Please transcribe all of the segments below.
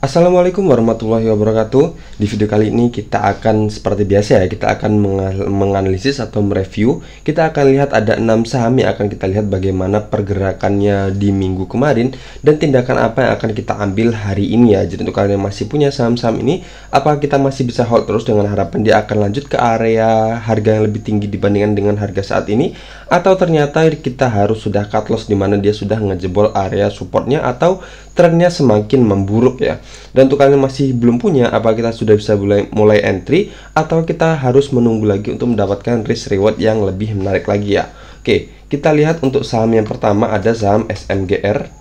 Assalamualaikum warahmatullahi wabarakatuh. Di video kali ini kita akan seperti biasa ya, kita akan menganalisis atau mereview. Kita akan lihat ada 6 saham yang akan kita lihat bagaimana pergerakannya di minggu kemarin dan tindakan apa yang akan kita ambil hari ini ya. Jadi untuk kalian yang masih punya saham-saham ini, apakah kita masih bisa hold terus dengan harapan dia akan lanjut ke area harga yang lebih tinggi dibandingkan dengan harga saat ini, atau ternyata kita harus sudah cut loss di mana dia sudah ngejebol area supportnya atau trennya semakin memburuk ya. Dan untuk kalian masih belum punya, apa kita sudah bisa mulai entry atau kita harus menunggu lagi untuk mendapatkan risk reward yang lebih menarik lagi ya. Oke, kita lihat untuk saham yang pertama ada saham SMGR.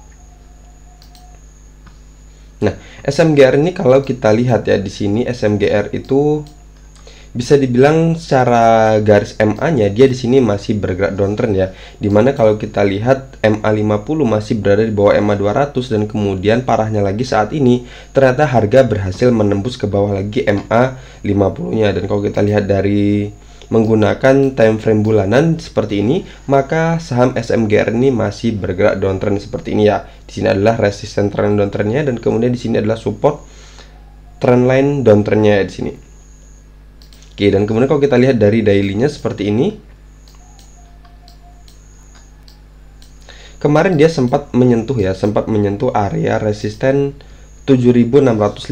Nah, SMGR ini kalau kita lihat ya, di sini SMGR itu bisa dibilang secara garis MA-nya dia di sini masih bergerak downtrend ya. Dimana kalau kita lihat MA50 masih berada di bawah MA200, dan kemudian parahnya lagi saat ini ternyata harga berhasil menembus ke bawah lagi MA50-nya. Dan kalau kita lihat dari menggunakan time frame bulanan seperti ini, maka saham SMGR ini masih bergerak downtrend seperti ini ya. Di sini adalah resisten trend downtrendnya, dan kemudian di sini adalah support trendline downtrendnya di sini. Oke, dan kemudian kalau kita lihat dari daily-nya seperti ini, kemarin dia sempat menyentuh area resisten 7650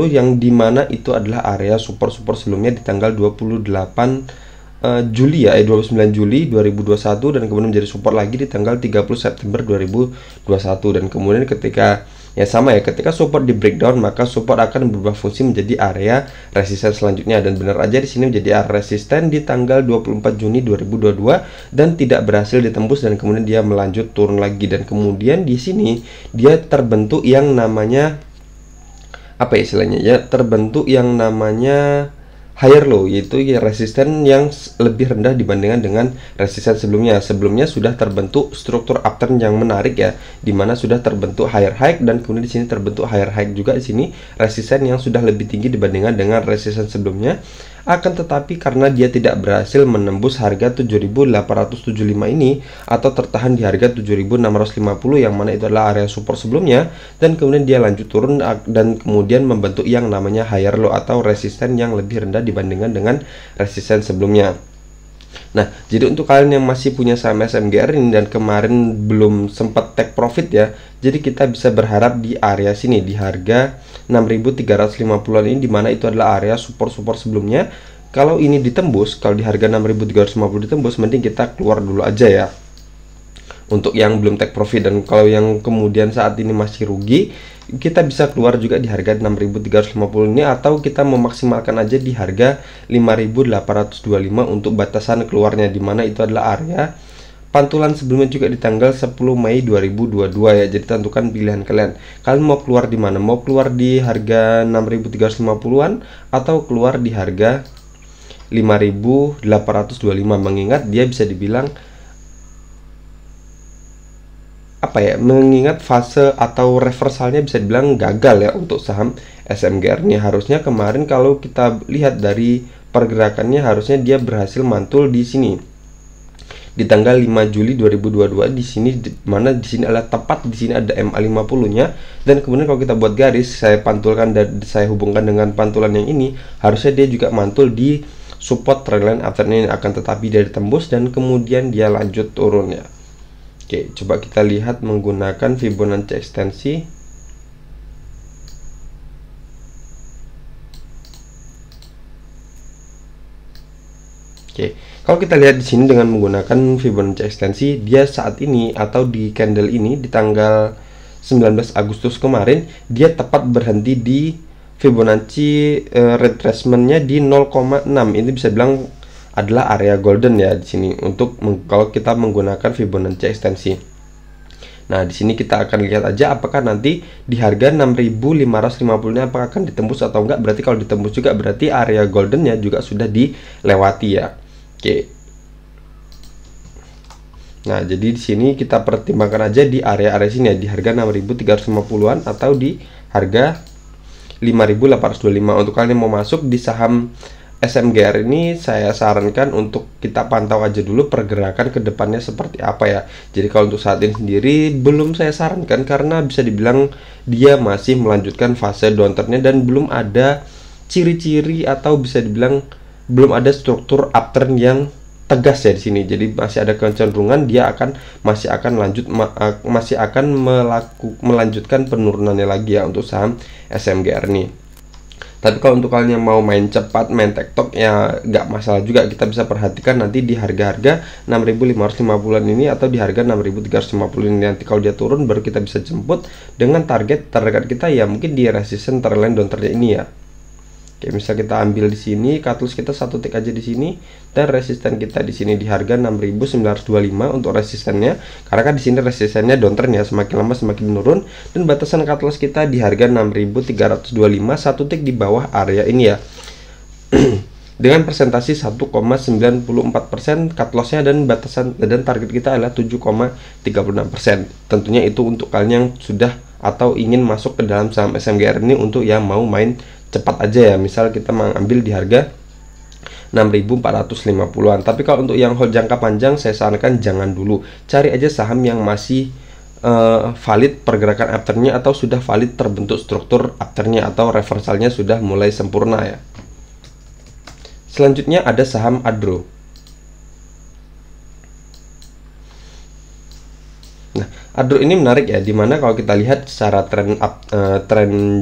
yang dimana itu adalah area support sebelumnya di tanggal 29 Juli 2021, dan kemudian menjadi support lagi di tanggal 30 September 2021. Dan kemudian ketika ketika support di breakdown, maka support akan berubah fungsi menjadi area resisten selanjutnya, dan benar aja di sini menjadi area resisten di tanggal 24 Juni 2022 dan tidak berhasil ditembus, dan kemudian dia melanjut turun lagi. Dan kemudian di sini dia terbentuk yang namanya terbentuk yang namanya higher low, yaitu resisten yang lebih rendah dibandingkan dengan resisten sebelumnya. Sebelumnya sudah terbentuk struktur uptrend yang menarik ya, dimana sudah terbentuk higher high, dan kemudian di sini terbentuk higher high juga di sini, resisten yang sudah lebih tinggi dibandingkan dengan resisten sebelumnya. Akan tetapi karena dia tidak berhasil menembus harga 7875 ini atau tertahan di harga 7650 yang mana itu adalah area support sebelumnya, dan kemudian dia lanjut turun dan kemudian membentuk yang namanya higher low atau resisten yang lebih rendah dibandingkan dengan resisten sebelumnya. Nah, jadi untuk kalian yang masih punya saham SMGR ini dan kemarin belum sempat take profit ya, jadi kita bisa berharap di area sini di harga 6350-an ini, dimana itu adalah area support sebelumnya. Kalau ini ditembus, kalau di harga 6350 ditembus, mending kita keluar dulu aja ya untuk yang belum take profit. Dan kalau yang kemudian saat ini masih rugi, kita bisa keluar juga di harga 6350 ini, atau kita memaksimalkan aja di harga 5825 untuk batasan keluarnya, dimana itu adalah area pantulan sebelumnya juga di tanggal 10 Mei 2022 ya. Jadi tentukan pilihan kalian. Kalian mau keluar di mana? Mau keluar di harga 6350-an atau keluar di harga 5825, mengingat dia bisa dibilang mengingat fase atau reversalnya bisa dibilang gagal ya untuk saham SMGR ini. Harusnya kemarin kalau kita lihat dari pergerakannya, harusnya dia berhasil mantul di sini di tanggal 5 Juli 2022 di sini, mana di sini adalah tepat di sini ada MA50-nya, dan kemudian kalau kita buat garis, saya pantulkan dan saya hubungkan dengan pantulan yang ini, harusnya dia juga mantul di support trendline after ini, akan tetapi dia ditembus dan kemudian dia lanjut turun ya. Oke, coba kita lihat menggunakan Fibonacci ekstensi. Oke, kalau kita lihat di sini dengan menggunakan Fibonacci ekstensi, dia saat ini atau di candle ini di tanggal 19 Agustus kemarin, dia tepat berhenti di Fibonacci retracement-nya di 0,6. Ini bisa bilang adalah area golden ya di sini untuk kalau kita menggunakan Fibonacci ekstensi. Nah, di sini kita akan lihat aja apakah nanti di harga 6550-nya apakah akan ditembus atau enggak. Berarti kalau ditembus juga berarti area goldennya juga sudah dilewati ya. Oke. Nah, jadi di sini kita pertimbangkan aja di area-area sini ya, di harga 6350-an atau di harga 5825. Untuk kalian yang mau masuk di saham SMGR ini saya sarankan untuk kita pantau aja dulu pergerakan ke depannya seperti apa ya. Jadi kalau untuk saat ini sendiri belum saya sarankan karena bisa dibilang dia masih melanjutkan fase downturn-nya dan belum ada ciri-ciri atau bisa dibilang belum ada struktur uptrend yang tegas ya di sini. Jadi masih ada kecenderungan dia masih akan melanjutkan penurunannya lagi ya untuk saham SMGR ini. Tapi kalau untuk kalian yang mau main cepat, main tektok ya nggak masalah juga. Kita bisa perhatikan nanti di harga-harga 6.550-an ini atau di harga 6.350 ini. Nanti kalau dia turun baru kita bisa jemput dengan target kita ya mungkin di resistance trendline downtrend ini ya. Oke, misal kita ambil di sini, cut loss kita satu tick aja di sini dan resisten kita di sini di harga 6.925 untuk resistennya. Karena kan di sini resistennya downtrend ya, semakin lama semakin menurun dan batasan cut loss kita di harga 6.325 satu tick di bawah area ini ya. Dengan presentasi 1,94% cut lossnya dan target kita adalah 7,36%. Tentunya itu untuk kalian yang sudah atau ingin masuk ke dalam saham SMGR ini untuk yang mau main cepat aja ya. Misal kita mengambil di harga 6.450-an. Tapi kalau untuk yang hold jangka panjang saya sarankan jangan dulu. Cari aja saham yang masih valid pergerakan uptrendnya atau sudah valid terbentuk struktur uptrendnya atau reversalnya sudah mulai sempurna ya. Selanjutnya ada saham Adro. Nah, Adro ini menarik ya, dimana kalau kita lihat secara tren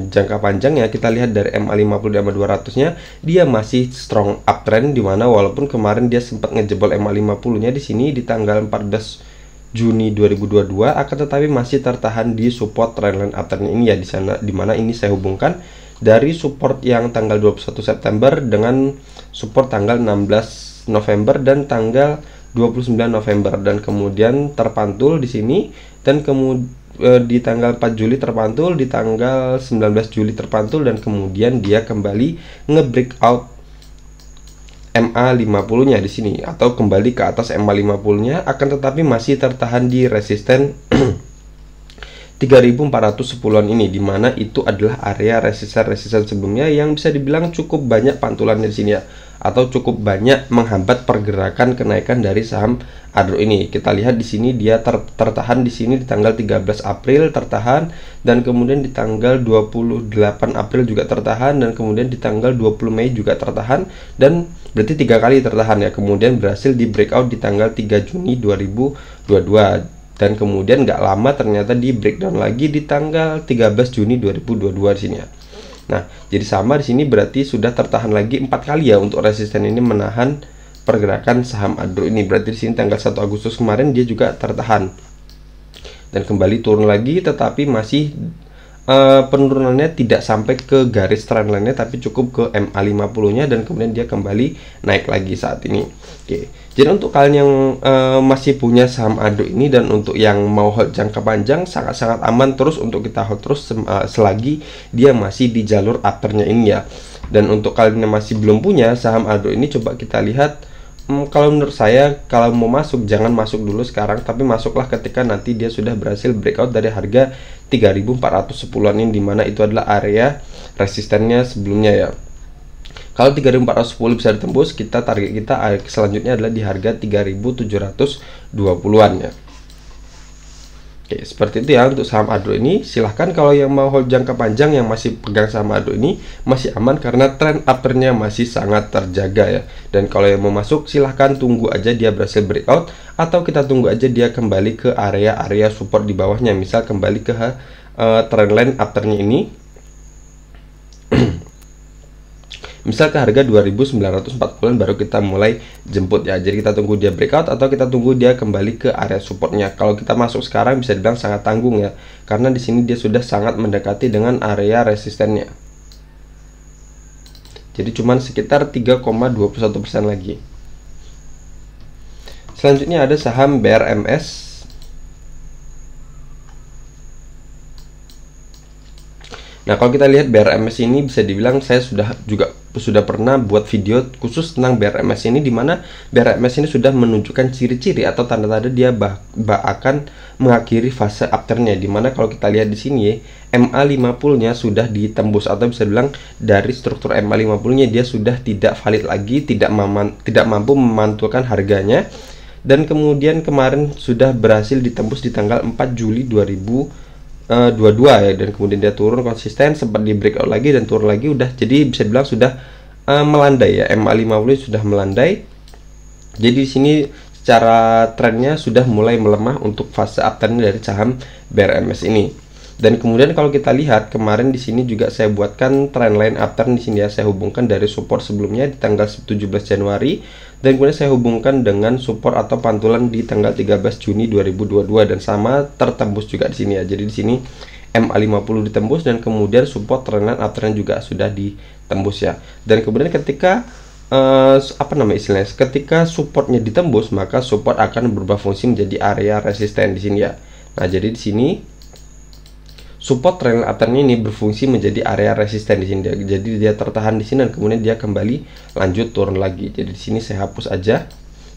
jangka panjang ya, kita lihat dari MA50 dan MA200 nya dia masih strong uptrend, dimana walaupun kemarin dia sempat ngejebol MA50 nya di sini di tanggal 14 Juni 2022, akan tetapi masih tertahan di support trendline uptrend ini ya, di sana dimana ini saya hubungkan dari support yang tanggal 21 September dengan support tanggal 16 November dan tanggal 29 November dan kemudian terpantul di sini dan kemudian di tanggal 4 Juli terpantul, di tanggal 19 Juli terpantul dan kemudian dia kembali nge-breakout MA50-nya di sini atau kembali ke atas MA50-nya, akan tetapi masih tertahan di resisten 3.410-an ini, dimana itu adalah area resisten sebelumnya yang bisa dibilang cukup banyak pantulannya di sini ya, atau cukup banyak menghambat pergerakan kenaikan dari saham Adro ini. Kita lihat di sini dia tertahan di sini di tanggal 13 April tertahan, dan kemudian di tanggal 28 April juga tertahan, dan kemudian di tanggal 20 Mei juga tertahan, dan berarti 3 kali tertahan ya. Kemudian berhasil di breakout di tanggal 3 Juni 2022. Dan kemudian nggak lama ternyata di breakdown lagi di tanggal 13 Juni 2022 di sini ya. Nah, jadi sama di sini berarti sudah tertahan lagi 4 kali ya untuk resisten ini menahan pergerakan saham Adro ini. Berarti di sini tanggal 1 Agustus kemarin dia juga tertahan. Dan kembali turun lagi, tetapi masih penurunannya tidak sampai ke garis trendline-nya, tapi cukup ke MA50-nya dan kemudian dia kembali naik lagi saat ini. Oke. Jadi untuk kalian yang masih punya saham Adro ini dan untuk yang mau hold jangka panjang, sangat-sangat aman terus untuk kita hold terus selagi dia masih di jalur uptrend-nya ini ya. Dan untuk kalian yang masih belum punya saham Adro ini, coba kita lihat. Kalau menurut saya, kalau mau masuk jangan masuk dulu sekarang, tapi masuklah ketika nanti dia sudah berhasil breakout dari harga 3.410-an ini, dimana itu adalah area resistennya sebelumnya ya. Kalau 3.410 bisa ditembus, target kita selanjutnya adalah di harga 3.720-an ya. Oke, seperti itu ya untuk saham Adro ini. Silahkan kalau yang mau hold jangka panjang yang masih pegang saham Adro ini masih aman karena tren uptrendnya masih sangat terjaga ya. Dan kalau yang mau masuk silahkan tunggu aja dia berhasil breakout, atau kita tunggu aja dia kembali ke area-area support di bawahnya. Misal kembali ke trendline uptrendnya ini, misal ke harga 2.940-an baru kita mulai jemput ya. Jadi kita tunggu dia breakout atau kita tunggu dia kembali ke area supportnya. Kalau kita masuk sekarang bisa dibilang sangat tanggung ya, karena di sini dia sudah sangat mendekati dengan area resistennya. Jadi cuman sekitar 3,21% lagi. Selanjutnya ada saham BRMS. Nah, kalau kita lihat BRMS ini bisa dibilang saya sudah sudah pernah buat video khusus tentang BRMS ini, dimana BRMS ini sudah menunjukkan ciri-ciri atau tanda-tanda dia akan mengakhiri fase upturnnya, dimana kalau kita lihat di sini ya, MA50-nya sudah ditembus, atau bisa bilang dari struktur MA50-nya dia sudah tidak valid lagi, tidak mampu memantulkan harganya. Dan kemudian kemarin sudah berhasil ditembus di tanggal 4 Juli 2022 ya, dan kemudian dia turun konsisten, sempat di breakout lagi dan turun lagi, udah jadi bisa dibilang sudah melandai ya, MA50 sudah melandai. Jadi di sini secara trennya sudah mulai melemah untuk fase upturn dari saham BRMS ini. Dan kemudian kalau kita lihat kemarin di sini juga saya buatkan trendline upturn di sini ya, saya hubungkan dari support sebelumnya di tanggal 17 Januari, dan kemudian saya hubungkan dengan support atau pantulan di tanggal 13 Juni 2022, dan sama tertembus juga di sini ya. Jadi di sini MA50 ditembus, dan kemudian support trendline upturn juga sudah ditembus ya. Dan kemudian ketika istilahnya, ketika supportnya ditembus, maka support akan berubah fungsi menjadi area resisten di sini ya. Nah, jadi di sini support trend upturn ini berfungsi menjadi area resisten di sini. Jadi dia tertahan di sini dan kemudian dia kembali lanjut turun lagi. Jadi di sini saya hapus aja.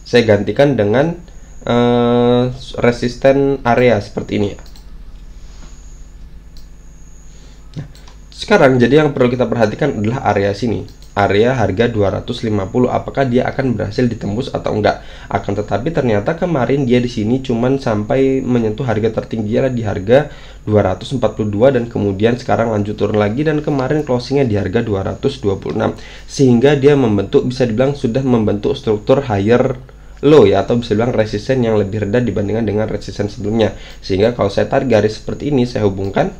Saya gantikan dengan resisten area seperti ini. Nah, sekarang jadi yang perlu kita perhatikan adalah area sini. Area harga 250, apakah dia akan berhasil ditembus atau enggak. Akan tetapi ternyata kemarin dia di sini cuman sampai menyentuh harga tertinggi di harga 242, dan kemudian sekarang lanjut turun lagi, dan kemarin closingnya di harga 226, sehingga dia membentuk, bisa dibilang sudah membentuk struktur higher low ya, atau bisa dibilang resisten yang lebih rendah dibandingkan dengan resisten sebelumnya. Sehingga kalau saya tarik garis seperti ini, saya hubungkan,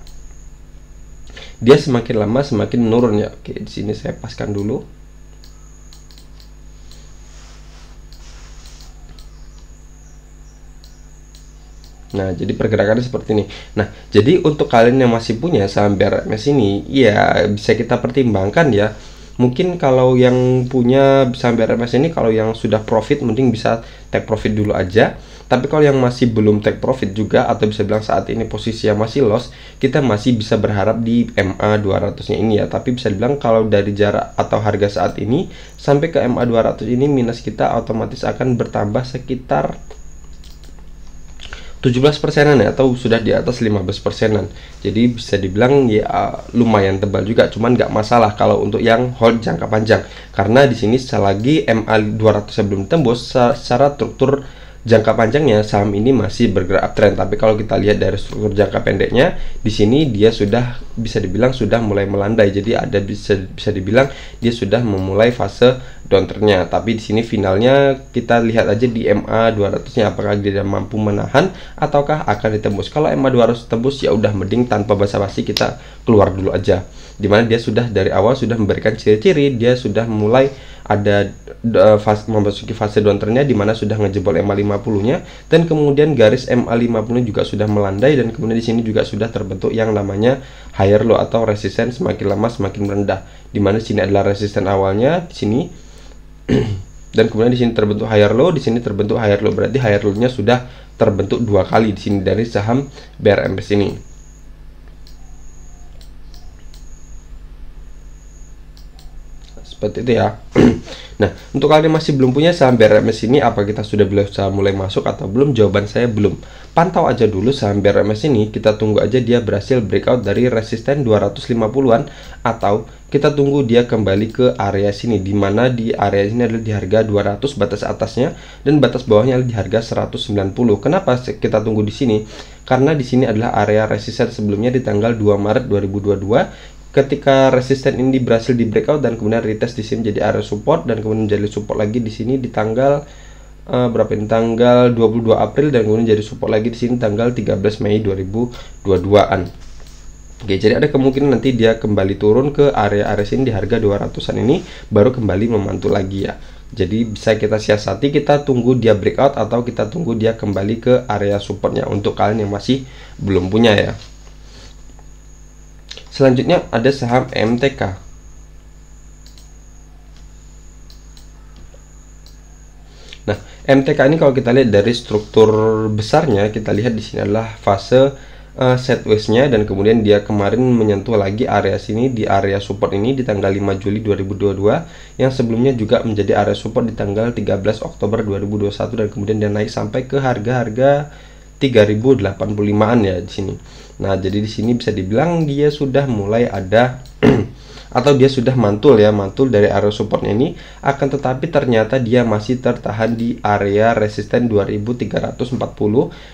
dia semakin lama semakin menurun ya. Oke, di sini saya paskan dulu. Nah, jadi pergerakannya seperti ini. Nah, jadi untuk kalian yang masih punya saham BRMS ini, ya bisa kita pertimbangkan ya. Mungkin kalau yang punya saham BRMS ini, kalau yang sudah profit mending bisa take profit dulu aja. Tapi kalau yang masih belum take profit juga, atau bisa bilang saat ini posisi yang masih loss, kita masih bisa berharap di MA200 nya ini ya. Tapi bisa dibilang kalau dari jarak atau harga saat ini sampai ke MA200 ini, minus kita otomatis akan bertambah sekitar 17%-an ya, atau sudah di atas 15%-an. Jadi bisa dibilang ya lumayan tebal juga, cuman nggak masalah kalau untuk yang hold jangka panjang, karena di sini selagi MA200 sebelum tembus, secara struktur jangka panjangnya saham ini masih bergerak uptrend. Tapi kalau kita lihat dari struktur jangka pendeknya, di sini dia sudah bisa dibilang sudah mulai melandai. Jadi ada bisa dibilang dia sudah memulai fase downtrendnya. Tapi di sini finalnya kita lihat aja di MA200-nya, apakah dia mampu menahan ataukah akan ditembus. Kalau MA200 tembus, ya udah mending tanpa basa-basi kita keluar dulu aja. Dimana dia sudah dari awal sudah memberikan ciri-ciri, dia sudah mulai ada memasuki fase downtrendnya, dimana sudah ngejebol MA50-nya, dan kemudian garis MA50 juga sudah melandai, dan kemudian di sini juga sudah terbentuk yang namanya higher low atau resisten semakin lama semakin rendah, dimana di sini adalah resisten awalnya di sini dan kemudian di sini terbentuk higher low, di sini terbentuk higher low, berarti higher low-nya sudah terbentuk 2 kali di sini dari saham BRMS ini. Seperti itu ya. Nah, untuk kalian yang masih belum punya saham BRMS ini, apa kita sudah bisa mulai masuk atau belum? Jawaban saya belum. Pantau aja dulu saham BRMS ini, kita tunggu aja dia berhasil breakout dari resisten 250-an, atau kita tunggu dia kembali ke area sini, dimana di area ini adalah di harga 200 batas atasnya, dan batas bawahnya adalah di harga 190. Kenapa kita tunggu di sini? Karena di sini adalah area resisten sebelumnya di tanggal 2 Maret 2022. Ketika resisten ini berhasil di breakout dan kemudian retest di sini jadi area support, dan kemudian jadi support lagi di sini di tanggal berapa ini, tanggal 22 April, dan kemudian jadi support lagi di sini tanggal 13 Mei 2022-an. Oke, jadi ada kemungkinan nanti dia kembali turun ke area-area sini di harga 200-an ini, baru kembali memantul lagi ya. Jadi bisa kita siasati, kita tunggu dia breakout atau kita tunggu dia kembali ke area supportnya, untuk kalian yang masih belum punya ya. Selanjutnya ada saham MTK. Nah, MTK ini kalau kita lihat dari struktur besarnya, kita lihat di sini adalah fase sideways-nya, dan kemudian dia kemarin menyentuh lagi area sini di area support ini di tanggal 5 Juli 2022, yang sebelumnya juga menjadi area support di tanggal 13 Oktober 2021, dan kemudian dia naik sampai ke harga-harga 3085-an ya di sini. Nah, jadi di sini bisa dibilang dia sudah mulai ada atau dia sudah mantul ya, mantul dari area supportnya ini, akan tetapi ternyata dia masih tertahan di area resisten 2340,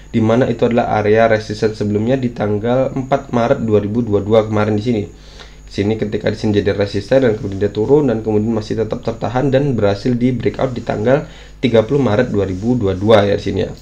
dimana itu adalah area resisten sebelumnya di tanggal 4 Maret 2022 kemarin di sini. Ketika di sini jadi resisten dan kemudian dia turun dan kemudian masih tetap tertahan dan berhasil di breakout di tanggal 30 Maret 2022 ya di sini ya.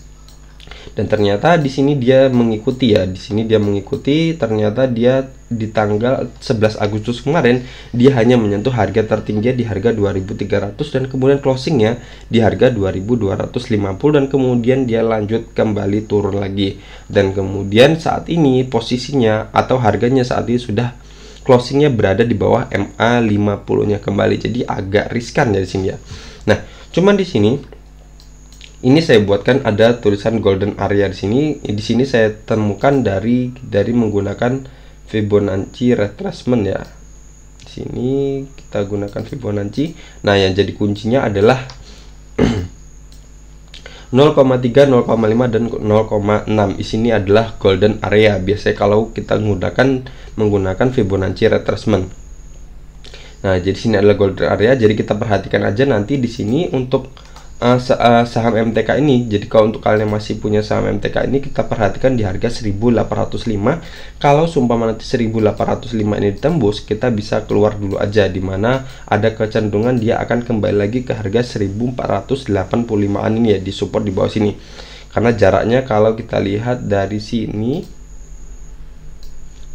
Dan ternyata di sini dia mengikuti ya, di sini dia mengikuti, ternyata dia di tanggal 11 Agustus kemarin dia hanya menyentuh harga tertinggi di harga 2300 dan kemudian closingnya di harga 2250, dan kemudian dia lanjut kembali turun lagi, dan kemudian saat ini posisinya atau harganya saat ini sudah closingnya berada di bawah MA50 nya kembali, jadi agak riskan ya di sini ya. Nah, cuman di sini ini saya buatkan ada tulisan golden area di sini. Di sini saya temukan dari menggunakan Fibonacci retracement ya. Di sini kita gunakan Fibonacci. Nah, yang jadi kuncinya adalah 0,3, 0,5 dan 0,6. Di sini adalah golden area. Biasanya kalau kita menggunakan Fibonacci retracement. Nah, jadi sini adalah golden area. Jadi kita perhatikan aja nanti di sini untuk saham MTK ini. Jadi kalau untuk kalian yang masih punya saham MTK ini, kita perhatikan di harga 1805. Kalau sumpah nanti 1805 ini ditembus, kita bisa keluar dulu aja, dimana ada kecenderungan dia akan kembali lagi ke harga 1485an ini ya, di support di bawah sini. Karena jaraknya kalau kita lihat dari sini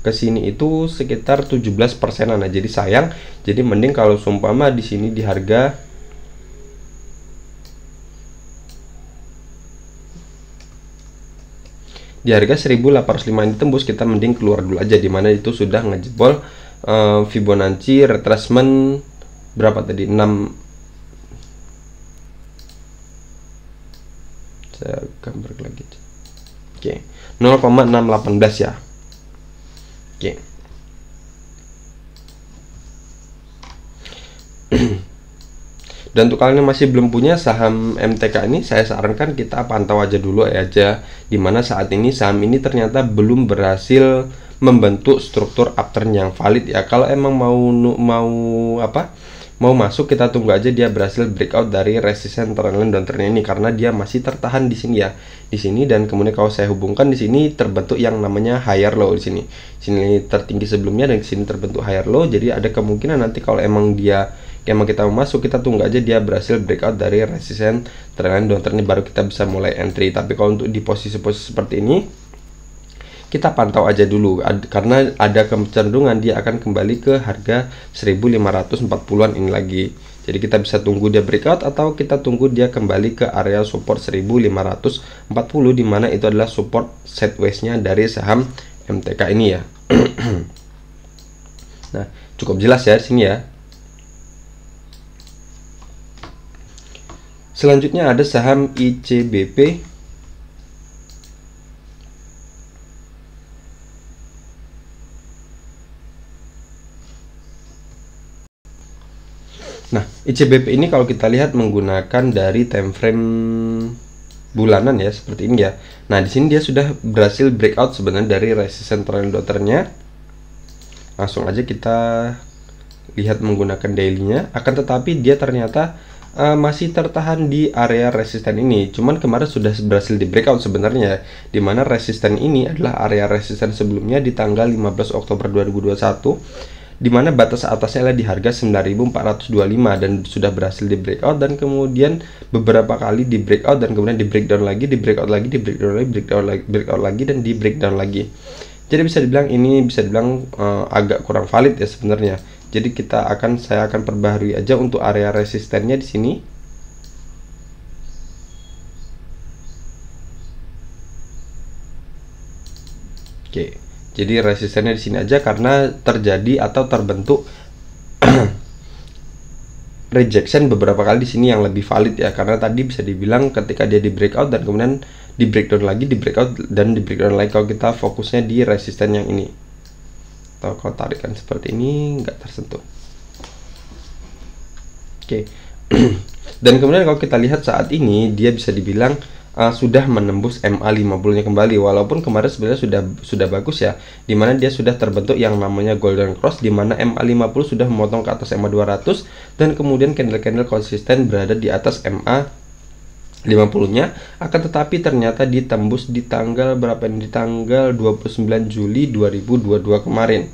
ke sini itu sekitar 17%-an. Nah, jadi sayang. Jadi mending kalau sumpama di sini di harga di harga 1805 ini tembus, kita mending keluar dulu aja, dimana itu sudah ngejebol Fibonacci retracement berapa tadi, 6, saya gambar lagi, oke, 0,618 ya. Oke. Dan untuk kalian yang masih belum punya saham MTK ini, saya sarankan kita pantau aja dulu aja, dimana saat ini saham ini ternyata belum berhasil membentuk struktur uptrend yang valid ya. Kalau emang mau masuk, kita tunggu aja dia berhasil breakout dari resisten trendline downtrend ini, karena dia masih tertahan di sini ya, di sini. Dan kemudian kalau saya hubungkan di sini terbentuk yang namanya higher low di sini. Sini tertinggi sebelumnya dan di sini terbentuk higher low. Jadi ada kemungkinan nanti kalau emang kita mau masuk, kita tunggu aja dia berhasil breakout dari resisten trendline downtrend ini, baru kita bisa mulai entry. Tapi kalau untuk di posisi-posisi seperti ini, kita pantau aja dulu, karena ada kecenderungan dia akan kembali ke harga 1540-an ini lagi. Jadi kita bisa tunggu dia breakout atau kita tunggu dia kembali ke area support 1540, dimana itu adalah support sideways-nya dari saham MTK ini ya. Nah, cukup jelas ya di sini ya. Selanjutnya ada saham ICBP. Nah, ICBP ini kalau kita lihat menggunakan dari time frame bulanan ya, seperti ini ya. Nah, di sini dia sudah berhasil breakout sebenarnya dari resisten trend downtrend-nya. Langsung aja kita lihat menggunakan daily-nya. Akan tetapi dia ternyata masih tertahan di area resisten ini. Cuman kemarin sudah berhasil di breakout sebenarnya, dimana resisten ini adalah area resisten sebelumnya di tanggal 15 Oktober 2021, dimana batas atasnya adalah di harga 9425 dan sudah berhasil di breakout, dan kemudian beberapa kali di breakout dan kemudian di breakdown lagi, di breakout lagi, di breakdown lagi, breakout lagi dan di breakdown lagi. Jadi bisa dibilang ini agak kurang valid ya sebenarnya. Jadi saya akan perbaharui aja untuk area resistennya di sini. Oke. Jadi resistennya di sini aja, karena terjadi atau terbentuk rejection beberapa kali di sini yang lebih valid ya, karena tadi bisa dibilang ketika dia di breakout dan kemudian di breakdown lagi, di breakout, dan di breakdown lagi kalau kita fokusnya di resisten yang ini. Atau kalau tarikan seperti ini nggak tersentuh. Oke. Dan kemudian kalau kita lihat saat ini dia bisa dibilang sudah menembus MA50 nya kembali, walaupun kemarin sebenarnya sudah bagus ya, dimana dia sudah terbentuk yang namanya golden cross, dimana MA50 sudah memotong ke atas MA200 dan kemudian candle-candle konsisten berada di atas MA50 nya, akan tetapi ternyata ditembus di tanggal berapa ini, di tanggal 29 Juli 2022 kemarin.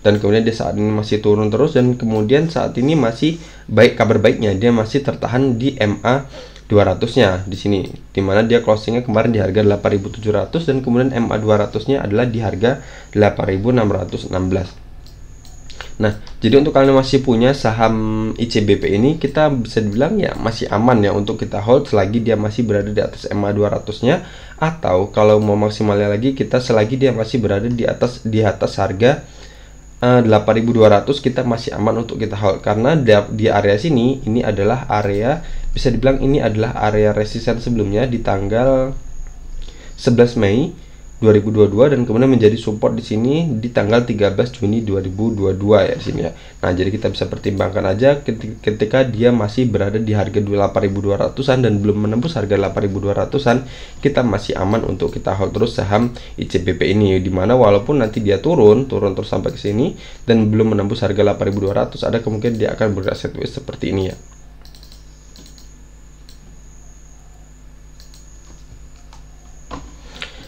Dan kemudian dia saat ini masih turun terus, dan kemudian saat ini masih kabar baiknya dia masih tertahan di MA 200-nya di sini, dimana dia closingnya kemarin di harga 8.700 dan kemudian MA 200-nya adalah di harga 8.616. Nah, jadi untuk kalian masih punya saham ICBP ini, kita bisa dibilang ya masih aman ya untuk kita hold selagi dia masih berada di atas MA 200-nya, atau kalau mau maksimalnya lagi, kita selagi dia masih berada di atas harga 8.200, kita masih aman untuk kita hold, karena di area sini ini adalah area, bisa dibilang ini adalah area resisten sebelumnya di tanggal 11 Mei 2022 dan kemudian menjadi support di sini di tanggal 13 Juni 2022 ya di sini ya. Nah, jadi kita bisa pertimbangkan aja ketika dia masih berada di harga 8.200-an dan belum menembus harga 8.200-an, kita masih aman untuk kita hold terus saham ICBP ini, dimana walaupun nanti dia turun terus sampai ke sini dan belum menembus harga 8.200, ada kemungkinan dia akan bergerak sideways seperti ini ya.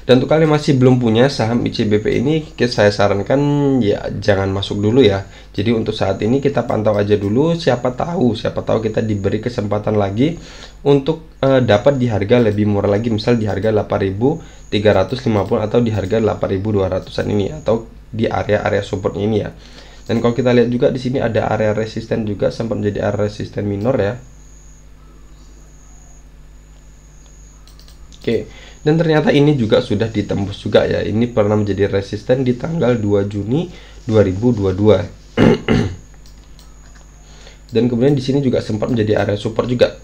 Dan untuk kalian masih belum punya saham ICBP ini, saya sarankan ya jangan masuk dulu ya. Jadi untuk saat ini kita pantau aja dulu, siapa tahu kita diberi kesempatan lagi untuk dapat di harga lebih murah lagi, misal di harga 8.350 atau di harga 8.200-an ini, atau di area-area supportnya ini ya. Dan kalau kita lihat juga di sini ada area resisten juga, sempat menjadi area resisten minor ya. Oke. Dan ternyata ini juga sudah ditembus juga ya. Ini pernah menjadi resisten di tanggal 2 Juni 2022. Dan kemudian di sini juga sempat menjadi area support juga.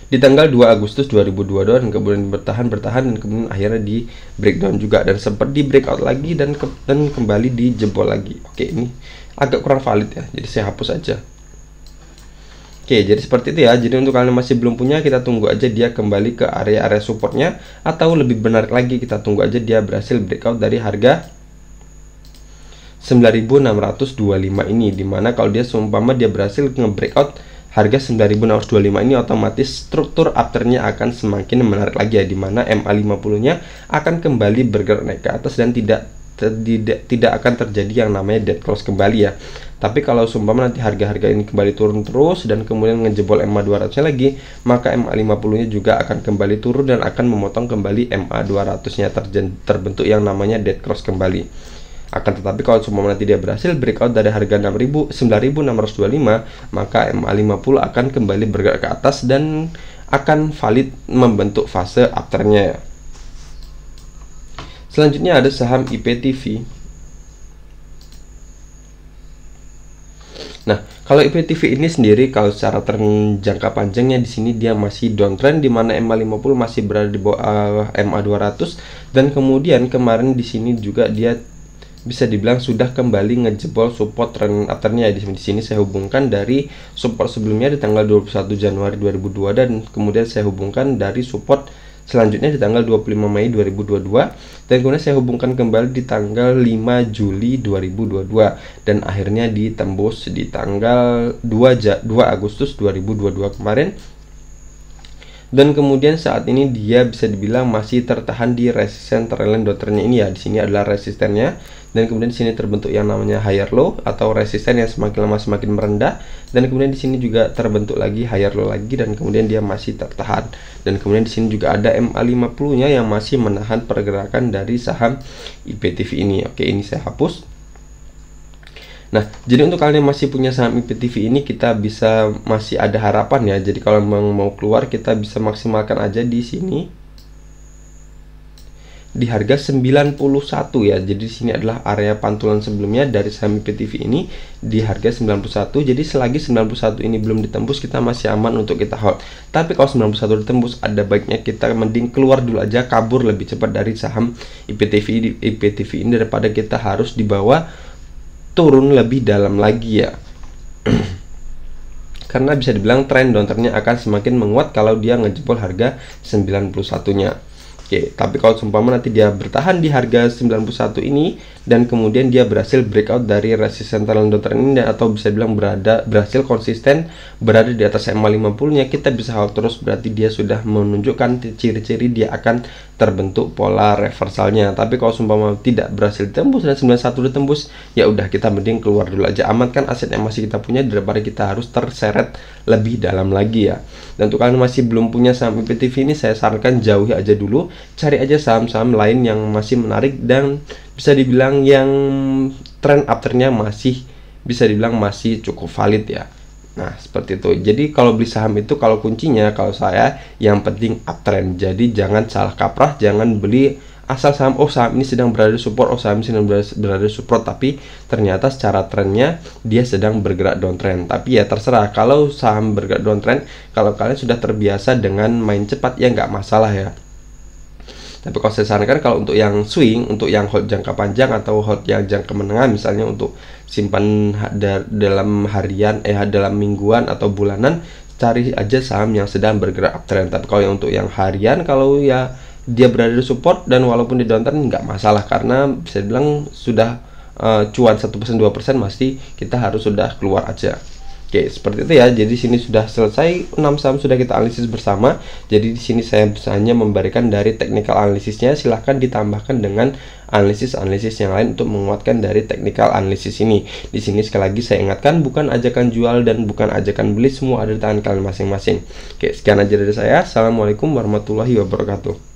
Di tanggal 2 Agustus 2022 dan kemudian bertahan dan kemudian akhirnya di breakdown juga dan sempat di breakout lagi dan kembali dijebol lagi. Oke, ini agak kurang valid ya. Jadi saya hapus aja. Oke, jadi seperti itu ya. Jadi untuk kalian masih belum punya, kita tunggu aja dia kembali ke area-area supportnya, atau lebih benar lagi kita tunggu aja dia berhasil breakout dari harga 9.625 ini, dimana kalau dia seumpama dia berhasil nge-breakout harga 9.625 ini, otomatis struktur uptrendnya akan semakin menarik lagi ya, dimana MA50 nya akan kembali bergerak naik ke atas dan tidak akan terjadi yang namanya dead cross kembali ya. Tapi kalau seumpama nanti harga-harga ini kembali turun terus dan kemudian ngejebol MA 200-nya lagi, maka MA 50-nya juga akan kembali turun dan akan memotong kembali MA 200-nya, terbentuk yang namanya dead cross kembali. Akan tetapi kalau seumpama nanti dia berhasil breakout dari harga 9.625, maka MA 50 akan kembali bergerak ke atas dan akan valid membentuk fase uptrendnya. Selanjutnya ada saham IPTV. Nah, kalau IPTV ini sendiri, kalau secara tren jangka panjangnya di sini dia masih downtrend, di mana MA50 masih berada di bawah MA200 dan kemudian kemarin di sini juga dia bisa dibilang sudah kembali ngejebol support tren uptrendnya. Di sini saya hubungkan dari support sebelumnya di tanggal 21 Januari 2002 dan kemudian saya hubungkan dari support selanjutnya di tanggal 25 Mei 2022 dan kemudian saya hubungkan kembali di tanggal 5 Juli 2022 dan akhirnya ditembus di tanggal 2 Agustus 2022 kemarin. Dan kemudian saat ini dia bisa dibilang masih tertahan di resisten trailing downtrendnya ini ya. Di sini adalah resistennya dan kemudian di sini terbentuk yang namanya higher low atau resisten yang semakin lama semakin merendah, dan kemudian di sini juga terbentuk lagi higher low lagi dan kemudian dia masih tertahan. Dan kemudian di sini juga ada MA50-nya yang masih menahan pergerakan dari saham IPTV ini. Oke, ini saya hapus. Nah, jadi untuk kalian yang masih punya saham IPTV ini, kita bisa masih ada harapan ya. Jadi kalau memang mau keluar, kita bisa maksimalkan aja di sini. di harga 91 ya. Jadi di sini adalah area pantulan sebelumnya dari saham IPTV ini di harga 91. Jadi selagi 91 ini belum ditembus, kita masih aman untuk kita hold. Tapi kalau 91 ditembus, ada baiknya kita mending keluar dulu aja, kabur lebih cepat dari saham IPTV ini daripada kita harus dibawa turun lebih dalam lagi ya. Karena bisa dibilang tren downtrendnya akan semakin menguat kalau dia ngejebol harga 91-nya. Oke, tapi kalau seumpama nanti dia bertahan di harga 91 ini dan kemudian dia berhasil breakout dari resistance downtrend ini, atau bisa bilang berhasil konsisten berada di atas MA50-nya, kita bisa hold terus, berarti dia sudah menunjukkan ciri-ciri dia akan terbentuk pola reversalnya. Tapi kalau seumpama tidak berhasil ditembus dan 91 ditembus, ya udah kita mending keluar dulu aja, amankan aset yang masih kita punya daripada kita harus terseret lebih dalam lagi ya. Dan untuk kalian masih belum punya saham IPTV ini, saya sarankan jauhi aja dulu, cari aja saham-saham lain yang masih menarik dan bisa dibilang yang tren uptrendnya masih bisa dibilang masih cukup valid ya. Nah, seperti itu. Jadi kalau beli saham itu, kalau kuncinya kalau saya yang penting uptrend. Jadi jangan salah kaprah, jangan beli asal saham, oh saham ini sedang berada di support, oh saham ini sedang berada di support, tapi ternyata secara trennya dia sedang bergerak downtrend. Tapi ya terserah, kalau saham bergerak downtrend, kalau kalian sudah terbiasa dengan main cepat ya nggak masalah ya. Tapi kalau saya sarankan, kalau untuk yang swing, untuk yang hold jangka panjang atau hold yang jangka menengah, misalnya untuk simpan dalam harian, dalam mingguan atau bulanan, cari aja saham yang sedang bergerak uptrend. Tapi kalau yang untuk yang harian, kalau ya dia berada di support dan walaupun di downtrend nggak masalah, karena bisa bilang sudah cuan 1% 2% pasti kita harus sudah keluar aja. Oke, seperti itu ya. Jadi sini sudah selesai, 6 saham sudah kita analisis bersama. Jadi di sini saya hanya memberikan dari technical analisisnya, silahkan ditambahkan dengan analisis yang lain untuk menguatkan dari technical analisis ini. Di sini sekali lagi saya ingatkan, bukan ajakan jual dan bukan ajakan beli, semua ada di tangan kalian masing-masing. Oke, sekian aja dari saya. Assalamualaikum warahmatullahi wabarakatuh.